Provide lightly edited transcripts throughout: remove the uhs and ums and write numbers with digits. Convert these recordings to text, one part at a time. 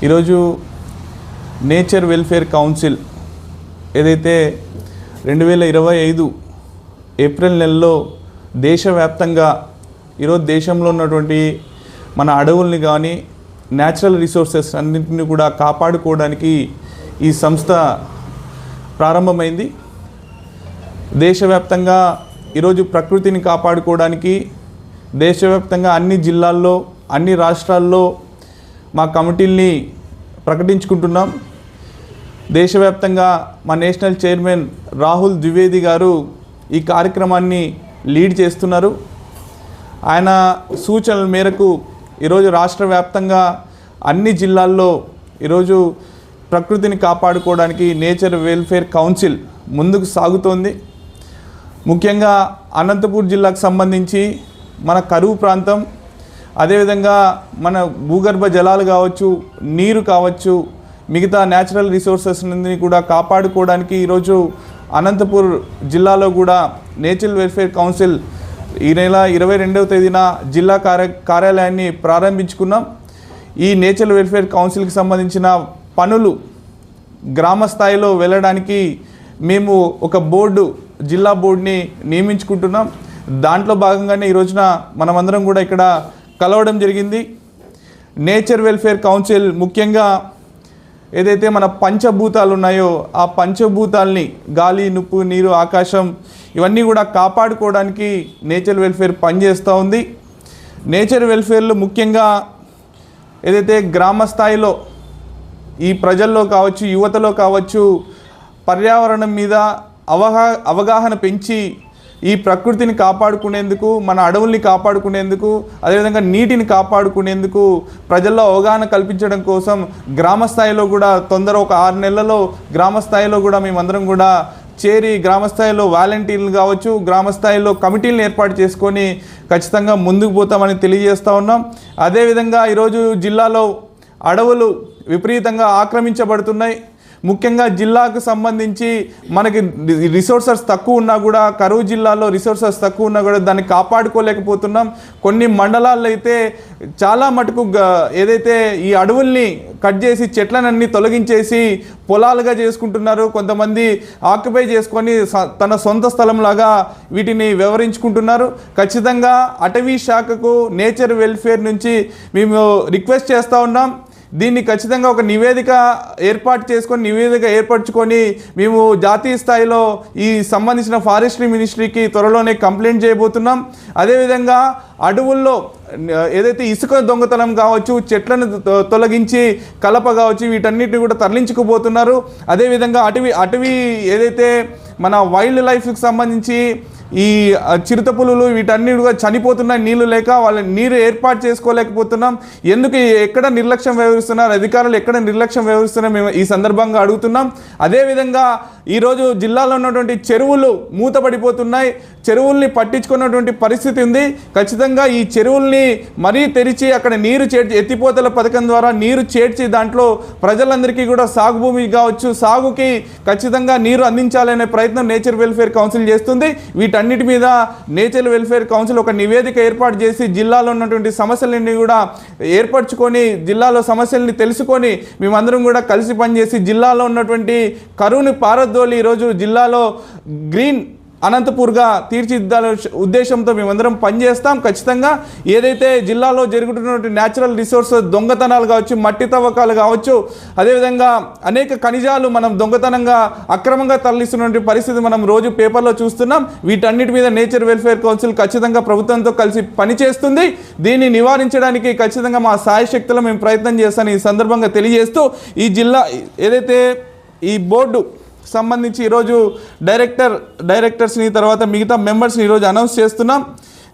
ఈరోజు nature welfare council ఏదైతే 2025 April నెలలో దేశవ్యాప్తంగా ఈరోజు దేశంలో ఉన్నటువంటి మన అడవుల్ని కానీ న్యాచురల్ రిసోర్సెస్ అన్నింటినీ కూడా కాపాడుకోవడానికి ఈ సంస్థ ప్రారంభమైంది. దేశవ్యాప్తంగా ఈరోజు ప్రకృతిని కాపాడుకోవడానికి దేశవ్యాప్తంగా అన్ని జిల్లాల్లో అన్ని రాష్ట్రాల్లో మా కమిటీల్ని ప్రకటించుకుంటున్నాం. దేశవ్యాప్తంగా మా నేషనల్ చైర్మన్ రాహుల్ ద్వివేది గారు ఈ కార్యక్రమాన్ని లీడ్ చేస్తున్నారు. ఆయన సూచనల మేరకు ఈరోజు రాష్ట్ర వ్యాప్తంగా అన్ని జిల్లాల్లో ఈరోజు ప్రకృతిని కాపాడుకోవడానికి నేచర్ వెల్ఫేర్ కౌన్సిల్ ముందుకు సాగుతోంది. ముఖ్యంగా అనంతపూర్ జిల్లాకు సంబంధించి మన కరువు ప్రాంతం, అదేవిధంగా మన భూగర్భ జలాలు కావచ్చు, నీరు కావచ్చు, మిగతా న్యాచురల్ రిసోర్సెస్ని కూడా కాపాడుకోవడానికి ఈరోజు అనంతపూర్ జిల్లాలో కూడా నేచర్ వెల్ఫేర్ కౌన్సిల్ ఈ నెల 22వ తేదీన జిల్లా కార్యాలయాన్ని ప్రారంభించుకున్నాం. ఈ నేచర్ వెల్ఫేర్ కౌన్సిల్కి సంబంధించిన పనులు గ్రామ స్థాయిలో వెళ్ళడానికి మేము ఒక జిల్లా బోర్డుని నియమించుకుంటున్నాం. దాంట్లో భాగంగానే ఈ రోజున మనమందరం కూడా ఇక్కడ కలవడం జరిగింది. నేచర్ వెల్ఫేర్ కౌన్సిల్ ముఖ్యంగా ఏదైతే మన పంచభూతాలు ఉన్నాయో ఆ పంచభూతాల్ని గాలి, నిప్పు, నీరు, ఆకాశం ఇవన్నీ కూడా కాపాడుకోవడానికి నేచర్ వెల్ఫేర్ పనిచేస్తూ ఉంది. నేచర్ వెల్ఫేర్లో ముఖ్యంగా ఏదైతే గ్రామ స్థాయిలో ఈ ప్రజల్లో కావచ్చు, యువతలో కావచ్చు, పర్యావరణం మీద అవగాహన పెంచి ఈ ప్రకృతిని కాపాడుకునేందుకు, మన అడవుల్ని కాపాడుకునేందుకు, అదేవిధంగా నీటిని కాపాడుకునేందుకు ప్రజల్లో అవగాహన కల్పించడం కోసం గ్రామ స్థాయిలో కూడా ఒక 6 నెలల్లో గ్రామ స్థాయిలో కూడా మేమందరం కూడా చేరి గ్రామ స్థాయిలో వాలంటీర్లు కావచ్చు, గ్రామ స్థాయిలో కమిటీలను ఏర్పాటు చేసుకొని ఖచ్చితంగా ముందుకు పోతామని తెలియజేస్తూ ఉన్నాం. అదేవిధంగా ఈరోజు జిల్లాలో అడవులు విపరీతంగా ఆక్రమించబడుతున్నాయి. ముఖ్యంగా జిల్లాకు సంబంధించి మనకి రిసోర్సెస్ తక్కువ ఉన్నా కూడా, కరువు జిల్లాలో రిసోర్సెస్ తక్కువ ఉన్నా కూడా దాన్ని కాపాడుకోలేకపోతున్నాం. కొన్ని మండలాల్లో అయితే చాలా మటుకు ఏదైతే ఈ అడవుల్ని కట్ చేసి చెట్లనన్నీ తొలగించేసి పొలాలుగా చేసుకుంటున్నారు. కొంతమంది ఆక్యుపై చేసుకొని తన సొంత స్థలంలాగా వీటిని వ్యవహరించుకుంటున్నారు. ఖచ్చితంగా అటవీ శాఖకు నేచర్ వెల్ఫేర్ నుంచి మేము రిక్వెస్ట్ చేస్తూ ఉన్నాం. దీన్ని ఖచ్చితంగా ఒక నివేదిక ఏర్పరచుకొని మేము జాతీయ స్థాయిలో ఈ సంబంధించిన ఫారెస్ట్రీ మినిస్ట్రీకి త్వరలోనే కంప్లైంట్ చేయబోతున్నాం. అదేవిధంగా అడవుల్లో ఏదైతే ఇసుక దొంగతనం కావచ్చు, చెట్లను తొలగించి కలప కావచ్చు, వీటన్నిటిని కూడా తరలించుకుపోతున్నారు. అదేవిధంగా అటవీ ఏదైతే మన వైల్డ్ లైఫ్కి సంబంధించి ఈ చిరుతపులులు వీటన్నీ కూడా చనిపోతున్నాయి నీళ్లు లేక. వాళ్ళ నీరు ఏర్పాటు చేసుకోలేకపోతున్నాం. ఎందుకు ఎక్కడ నిర్లక్ష్యం వ్యవహరిస్తున్నారు అధికారులు, ఎక్కడ నిర్లక్ష్యం వ్యవహరిస్తున్నారు మేము ఈ సందర్భంగా అడుగుతున్నాం. అదేవిధంగా ఈరోజు జిల్లాలో ఉన్నటువంటి చెరువులు మూతపడిపోతున్నాయి. చెరువుల్ని పట్టించుకున్నటువంటి పరిస్థితి ఉంది. ఖచ్చితంగా ఈ చెరువుల్ని మరీ తెరిచి అక్కడ నీరు ఎత్తిపోతల పథకం ద్వారా నీరు చేర్చి దాంట్లో ప్రజలందరికీ కూడా సాగు భూమి కావచ్చు, సాగుకి ఖచ్చితంగా నీరు అందించాలనే ప్రయత్నం నేచర్ వెల్ఫేర్ కౌన్సిల్ చేస్తుంది. వీటన్నిటి మీద నేచర్ వెల్ఫేర్ కౌన్సిల్ ఒక నివేదిక ఏర్పాటు చేసి జిల్లాలో ఉన్నటువంటి సమస్యలన్నీ కూడా ఏర్పరచుకొని, జిల్లాలో సమస్యల్ని తెలుసుకొని మేమందరం కూడా కలిసి పనిచేసి జిల్లాలో ఉన్నటువంటి కరువుని పారద్దోలి ఈరోజు జిల్లాలో గ్రీన్ అనంతపూర్గా తీర్చిదిద్దాల ఉద్దేశంతో మేమందరం పనిచేస్తాం. ఖచ్చితంగా ఏదైతే జిల్లాలో జరుగుతున్నటువంటి న్యాచురల్ రిసోర్సెస్ దొంగతనాలు కావచ్చు, మట్టి తవ్వకాలు కావచ్చు, అదేవిధంగా అనేక ఖనిజాలు మనం దొంగతనంగా అక్రమంగా తరలిస్తున్నటువంటి పరిస్థితి మనం రోజు పేపర్లో చూస్తున్నాం. వీటన్నిటి మీద నేచర్ వెల్ఫేర్ కౌన్సిల్ ఖచ్చితంగా ప్రభుత్వంతో కలిసి పనిచేస్తుంది. దీన్ని నివారించడానికి ఖచ్చితంగా మా సాయశక్తిలో మేము ప్రయత్నం చేస్తాను ఈ సందర్భంగా తెలియజేస్తూ, ఈ జిల్లా ఏదైతే ఈ బోర్డు సంబంధించి ఈరోజు డైరెక్టర్స్ని తర్వాత మిగతా మెంబర్స్ని ఈరోజు అనౌన్స్ చేస్తున్నాం.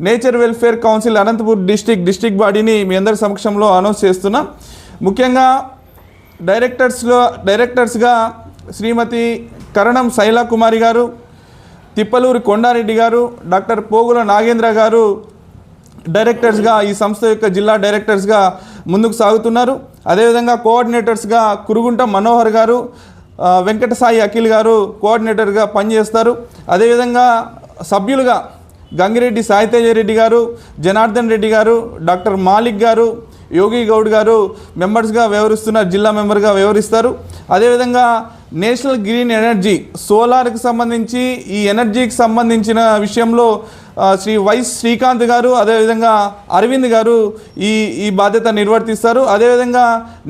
Nature welfare council Anantapur district బాడీని మీ అందరి సమక్షంలో అనౌన్స్ చేస్తున్నాం. ముఖ్యంగా డైరెక్టర్స్గా శ్రీమతి కరణం శైలా కుమారి గారు, తిప్పలూరి కొండారెడ్డి గారు, డాక్టర్ పోగుల నాగేంద్ర గారు డైరెక్టర్స్గా ఈ సంస్థ యొక్క జిల్లా డైరెక్టర్స్గా ముందుకు సాగుతున్నారు. అదేవిధంగా కోఆర్డినేటర్స్గా కురుగుంట మనోహర్ గారు, వెంకట సాయి అఖిల్ గారు కోఆర్డినేటర్గా పనిచేస్తారు. అదేవిధంగా సభ్యులుగా గంగిరెడ్డి సాయితేజరెడ్డి గారు, జనార్దన్ రెడ్డి గారు, డాక్టర్ మాలిక్ గారు యోగి గౌడ్ గారు మెంబర్స్గా వ్యవహరిస్తున్నారు, జిల్లా మెంబర్గా వ్యవహరిస్తారు. అదేవిధంగా నేషనల్ గ్రీన్ ఎనర్జీ సోలార్కి సంబంధించి ఈ ఎనర్జీకి సంబంధించిన విషయంలో శ్రీ వైస్ శ్రీకాంత్ గారు అదేవిధంగా అరవింద్ గారు ఈ బాధ్యత నిర్వర్తిస్తారు. అదేవిధంగా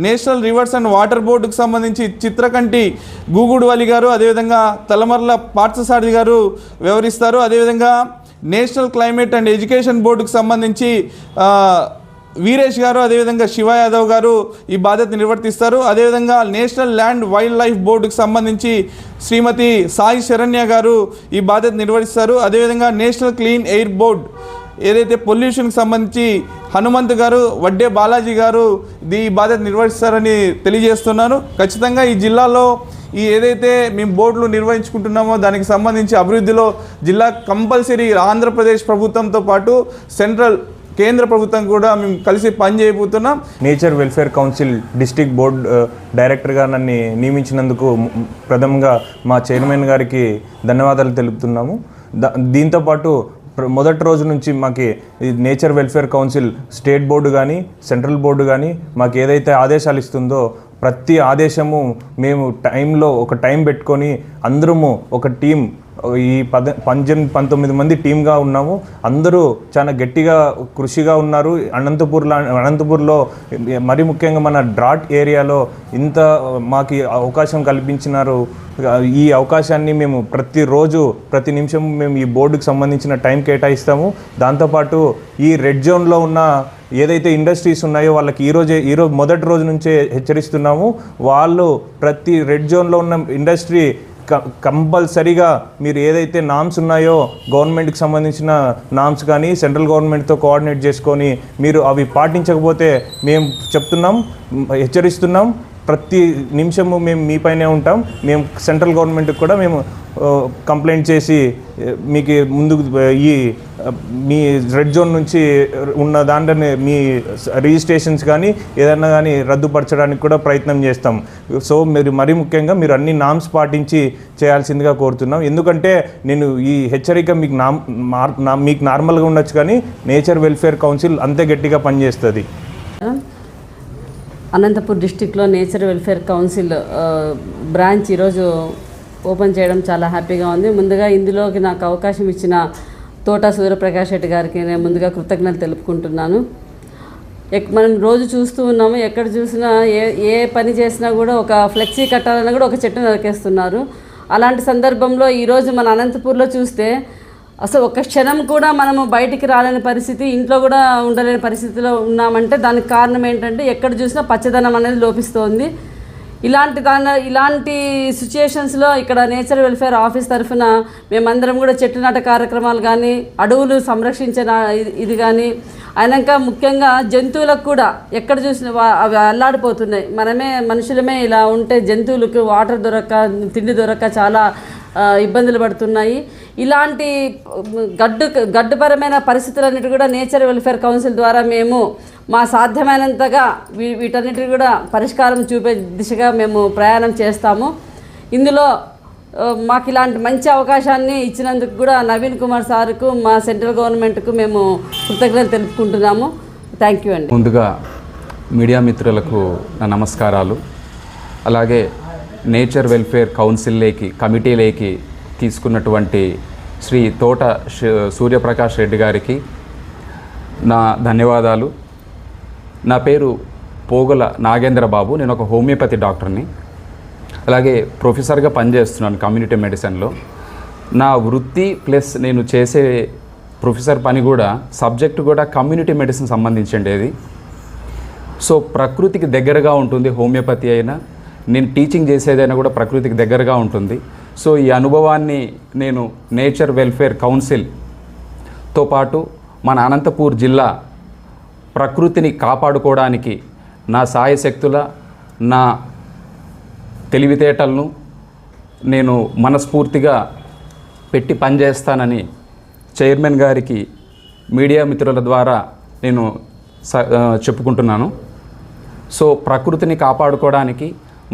నేషనల్ రివర్స్ అండ్ వాటర్ బోర్డుకు సంబంధించి చిత్రకంటి గూగుడువలి గారు అదేవిధంగా తలమర్ల పార్థసారథి గారు వ్యవహరిస్తారు. అదేవిధంగా నేషనల్ క్లైమేట్ అండ్ ఎడ్యుకేషన్ బోర్డుకు సంబంధించి వీరేష్ గారు అదేవిధంగా శివ యాదవ్ గారు ఈ బాధ్యత నిర్వర్తిస్తారు. అదేవిధంగా నేషనల్ ల్యాండ్ వైల్డ్ లైఫ్ బోర్డుకు సంబంధించి శ్రీమతి సాయి శరణ్య గారు ఈ బాధ్యత నిర్వహిస్తారు. అదేవిధంగా నేషనల్ క్లీన్ ఎయిర్ బోర్డ్ ఏదైతే పొల్యూషన్కి సంబంధించి హనుమంత్ గారు వడ్డే బాలాజీ గారు ఈ బాధ్యత నిర్వహిస్తారని తెలియజేస్తున్నాను. ఖచ్చితంగా ఈ జిల్లాలో ఈ ఏదైతే మేము బోర్డులు నిర్వహించుకుంటున్నామో దానికి సంబంధించి అభివృద్ధిలో జిల్లా కంపల్సరీ ఆంధ్రప్రదేశ్ ప్రభుత్వంతో పాటు కేంద్ర ప్రభుత్వం కూడా మేము కలిసి పనిచేయబోతున్నాం. Nature welfare council district board డైరెక్టర్గా నన్ను నియమించినందుకు ప్రథమంగా మా చైర్మన్ గారికి ధన్యవాదాలు తెలుపుతున్నాము. దీంతోపాటు మొదటి రోజు నుంచి మాకు nature welfare council state board కానీ సెంట్రల్ బోర్డు కానీ మాకు ఏదైతే ఆదేశాలు ఇస్తుందో ప్రతి ఆదేశము మేము ఒక టైం పెట్టుకొని అందరము ఒక టీం ఈ 19 మంది టీమ్గా ఉన్నాము. అందరూ చాలా గట్టిగా కృషిగా ఉన్నారు. అనంతపూర్లో మరి ముఖ్యంగా మన డ్రాట్ ఏరియాలో ఇంత మాకు అవకాశం కల్పించినారు. ఈ అవకాశాన్ని మేము ప్రతి నిమిషం మేము ఈ బోర్డుకు సంబంధించిన టైం కేటాయిస్తాము. దాంతోపాటు ఈ రెడ్ జోన్లో ఉన్న ఏదైతే ఇండస్ట్రీస్ ఉన్నాయో వాళ్ళకి ఈరోజు మొదటి రోజు నుంచే హెచ్చరిస్తున్నాము. వాళ్ళు ప్రతి రెడ్ జోన్లో ఉన్న ఇండస్ట్రీ కంపల్సరీగా మీరు ఏదైతే నామ్స్ ఉన్నాయో గవర్నమెంట్కి సంబంధించిన నామ్స్ కానీ సెంట్రల్ గవర్నమెంట్తో కోఆర్డినేట్ చేసుకొని మీరు అవి పాటించకపోతే మేము హెచ్చరిస్తున్నాం. ప్రతి నిమిషము మేము మీపైనే ఉంటాం. మేము సెంట్రల్ గవర్నమెంట్కి కూడా మేము కంప్లైంట్ చేసి మీకు ముందుకు మీ రెడ్ జోన్ నుంచి ఉన్న దాంట్లోనే మీ రిజిస్ట్రేషన్స్ కానీ ఏదైనా కానీ రద్దుపరచడానికి కూడా ప్రయత్నం చేస్తాం. సో మరి ముఖ్యంగా మీరు అన్ని నామ్స్ పాటించి చేయాల్సిందిగా కోరుతున్నాం. ఎందుకంటే నేను ఈ హెచ్చరిక మీకు నార్మల్గా ఉండొచ్చు కానీ నేచర్ వెల్ఫేర్ కౌన్సిల్ అంతే గట్టిగా పనిచేస్తుంది. అనంతపూర్ డిస్టిక్లో నేచర్ వెల్ఫేర్ కౌన్సిల్ బ్రాంచ్ ఈరోజు ఓపెన్ చేయడం చాలా హ్యాపీగా ఉంది. ముందుగా ఇందులోకి నాకు అవకాశం ఇచ్చిన తోట సూర్యప్రకాష్ రెడ్డి గారికి నేను ముందుగా కృతజ్ఞతలు తెలుపుకుంటున్నాను. మనం రోజు చూస్తూ ఉన్నాము, ఎక్కడ చూసినా ఏ పని చేసినా కూడా ఒక ఫ్లెక్సీ కట్టాలన్నా కూడా ఒక చెట్టు నరికేస్తున్నారు. అలాంటి సందర్భంలో ఈరోజు మన అనంతపూర్లో చూస్తే అసలు ఒక క్షణం కూడా మనము బయటికి రాలేని పరిస్థితి, ఇంట్లో కూడా ఉండలేని పరిస్థితిలో ఉన్నామంటే దానికి కారణం ఏంటంటే ఎక్కడ చూసినా పచ్చదనం అనేది లోపిస్తోంది. ఇలాంటి సిచ్యుయేషన్స్లో ఇక్కడ నేచర్ వెల్ఫేర్ ఆఫీస్ తరఫున మేమందరం కూడా చెట్టు నాట కార్యక్రమాలు కానీ అడవులు సంరక్షించిన ఇది కానీ అయినాక ముఖ్యంగా జంతువులకు కూడా ఎక్కడ చూసినా అవి అల్లాడిపోతున్నాయి. మనుషులమే ఇలా ఉంటే జంతువులకు వాటర్ దొరక్క తిండి దొరక్క చాలా ఇబ్బందులు పడుతున్నాయి. ఇలాంటి గడ్డుపరమైన పరిస్థితులన్నిటి కూడా నేచర్ వెల్ఫేర్ కౌన్సిల్ ద్వారా మేము మా సాధ్యమైనంతగా వీటన్నిటిని కూడా పరిష్కారం చూపే దిశగా మేము ప్రయాణం చేస్తాము. ఇందులో మాకు ఇలాంటి మంచి అవకాశాన్ని ఇచ్చినందుకు కూడా నవీన్ కుమార్ సార్కు మా సెంట్రల్ గవర్నమెంట్కు మేము కృతజ్ఞతలు తెలుపుకుంటున్నాము. థ్యాంక్ యూ అండి. ముందుగా మీడియా మిత్రులకు నా నమస్కారాలు. అలాగే నేచర్ వెల్ఫేర్ కమిటీలోకి తీసుకున్నటువంటి శ్రీ తోట సూర్యప్రకాష్ రెడ్డి గారికి నా ధన్యవాదాలు. నా పేరు పోగల నాగేంద్ర బాబు. నేను ఒక హోమియోపతి డాక్టర్ని, అలాగే ప్రొఫెసర్గా పనిచేస్తున్నాను కమ్యూనిటీ మెడిసిన్లో. నా వృత్తి ప్లస్ నేను చేసే ప్రొఫెసర్ పని కూడా సబ్జెక్టు కూడా కమ్యూనిటీ మెడిసిన్ సంబంధించిండేది. సో ప్రకృతికి దగ్గరగా ఉంటుంది హోమియోపతి అయినా, నేను టీచింగ్ చేసేదైనా కూడా ప్రకృతికి దగ్గరగా ఉంటుంది. సో ఈ అనుభవాన్ని నేను నేచర్ వెల్ఫేర్ కౌన్సిల్తో పాటు మన అనంతపూర్ జిల్లా ప్రకృతిని కాపాడుకోవడానికి నా సాయశక్తుల నా తెలివితేటలను నేను మనస్ఫూర్తిగా పెట్టి పనిచేస్తానని చైర్మన్ గారికి మీడియా మిత్రుల ద్వారా నేను చెప్పుకుంటున్నాను. సో ప్రకృతిని కాపాడుకోవడానికి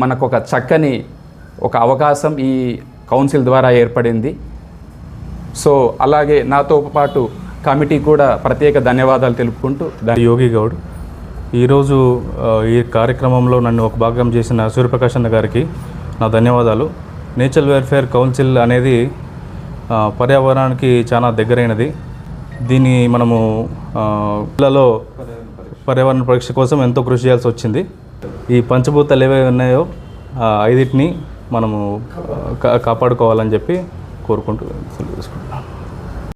మనకు ఒక చక్కని అవకాశం ఈ కౌన్సిల్ ద్వారా ఏర్పడింది. సో అలాగే నాతో పాటు కమిటీ కూడా ప్రత్యేక ధన్యవాదాలు తెలుపుకుంటూ యోగి గౌడ్ ఈరోజు ఈ కార్యక్రమంలో నన్ను ఒక భాగం చేసిన సూర్యప్రకాష్ అన్న గారికి నా ధన్యవాదాలు. నేచర్ వెల్ఫేర్ కౌన్సిల్ అనేది పర్యావరణానికి చాలా దగ్గరైనది. దీన్ని మనము జిల్లాలో పర్యావరణ పరీక్ష కోసం ఎంతో కృషి చేయాల్సి వచ్చింది. ఈ పంచభూతాలు ఏవే ఉన్నాయో 5టిని మనము కాపాడుకోవాలని చెప్పి కోరుకుంటూ తెలుసుకుంటున్నాను.